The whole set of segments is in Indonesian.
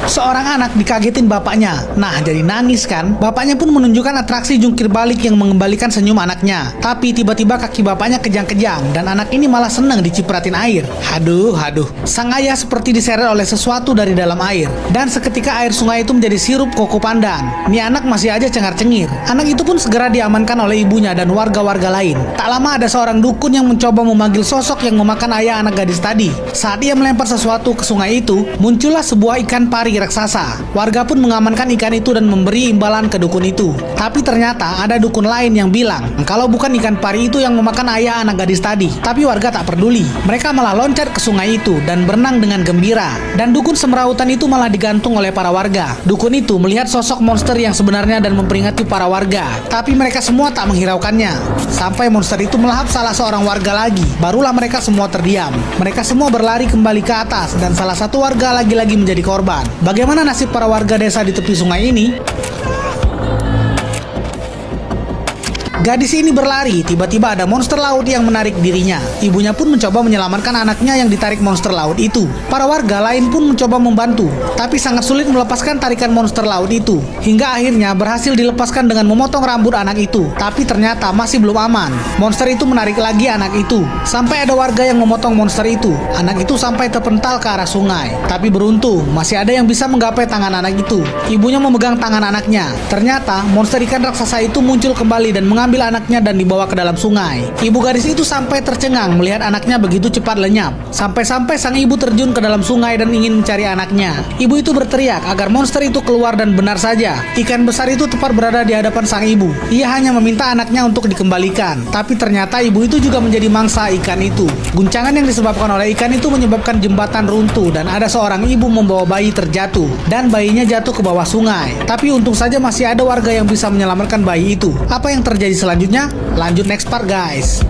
Seorang anak dikagetin bapaknya. Nah, jadi nangis kan? Bapaknya pun menunjukkan atraksi jungkir balik yang mengembalikan senyum anaknya. Tapi tiba-tiba kaki bapaknya kejang-kejang dan anak ini malah senang dicipratin air. Haduh. Sang ayah seperti diseret oleh sesuatu dari dalam air. Dan seketika air sungai itu menjadi sirup koko pandan. Nih anak masih aja cengar-cengir. Anak itu pun segera diamankan oleh ibunya dan warga-warga lain. Tak lama ada seorang dukun yang mencoba memanggil sosok yang memakan ayah anak gadis tadi. Saat ia melempar sesuatu ke sungai itu, muncullah sebuah ikan pari raksasa. Warga pun mengamankan ikan itu dan memberi imbalan ke dukun itu. Tapi ternyata ada dukun lain yang bilang kalau bukan ikan pari itu yang memakan ayah anak gadis tadi. Tapi warga tak peduli. Mereka malah loncat ke sungai itu dan berenang dengan gembira. Dan dukun semrautan itu malah digantung oleh para warga. Dukun itu melihat sosok monster yang sebenarnya dan memperingati para warga. Tapi mereka semua tak menghiraukannya. Sampai monster itu melahap salah seorang warga lagi. Barulah mereka semua terdiam. Mereka semua berlari kembali ke atas dan salah satu warga lagi-lagi menjadi korban. Bagaimana nasib para warga desa di tepi sungai ini? Gadis ini berlari, tiba-tiba ada monster laut yang menarik dirinya. Ibunya pun mencoba menyelamatkan anaknya yang ditarik monster laut itu. Para warga lain pun mencoba membantu, tapi sangat sulit melepaskan tarikan monster laut itu. Hingga akhirnya berhasil dilepaskan dengan memotong rambut anak itu. Tapi ternyata masih belum aman. Monster itu menarik lagi anak itu. Sampai ada warga yang memotong monster itu. Anak itu sampai terpental ke arah sungai. Tapi beruntung, masih ada yang bisa menggapai tangan anak itu. Ibunya memegang tangan anaknya. Ternyata monster ikan raksasa itu muncul kembali dan mengambil anaknya dan dibawa ke dalam sungai. Ibu gadis itu sampai tercengang melihat anaknya begitu cepat lenyap. Sampai-sampai sang ibu terjun ke dalam sungai dan ingin mencari anaknya. Ibu itu berteriak agar monster itu keluar dan benar saja, ikan besar itu tepat berada di hadapan sang ibu. Ia hanya meminta anaknya untuk dikembalikan. Tapi ternyata ibu itu juga menjadi mangsa ikan itu. Guncangan yang disebabkan oleh ikan itu menyebabkan jembatan runtuh dan ada seorang ibu membawa bayi terjatuh. Dan bayinya jatuh ke bawah sungai. Tapi untung saja masih ada warga yang bisa menyelamatkan bayi itu. Apa yang terjadi selanjutnya? Lanjut next part guys.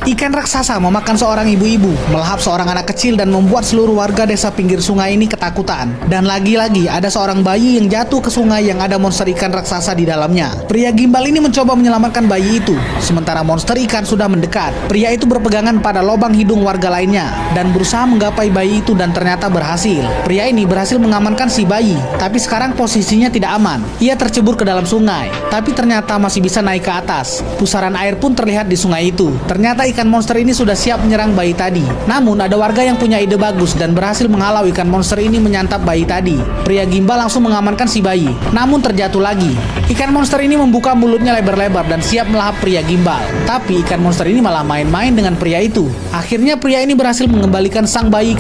Ikan raksasa memakan seorang ibu-ibu, melahap seorang anak kecil dan membuat seluruh warga desa pinggir sungai ini ketakutan. Dan lagi-lagi ada seorang bayi yang jatuh ke sungai yang ada monster ikan raksasa di dalamnya. Pria gimbal ini mencoba menyelamatkan bayi itu, sementara monster ikan sudah mendekat. Pria itu berpegangan pada lubang hidung warga lainnya dan berusaha menggapai bayi itu dan ternyata berhasil. Pria ini berhasil mengamankan si bayi, tapi sekarang posisinya tidak aman. Ia tercebur ke dalam sungai, tapi ternyata masih bisa naik ke atas. Pusaran air pun terlihat di sungai itu. Ternyata ikan monster ini sudah siap menyerang bayi tadi. Namun ada warga yang punya ide bagus dan berhasil menghalau ikan monster ini menyantap bayi tadi. Pria gimbal langsung mengamankan si bayi, namun terjatuh lagi. Ikan monster ini membuka mulutnya lebar-lebar dan siap melahap pria gimbal. Tapi ikan monster ini malah main-main dengan pria itu. Akhirnya pria ini berhasil mengembalikan sang bayi ke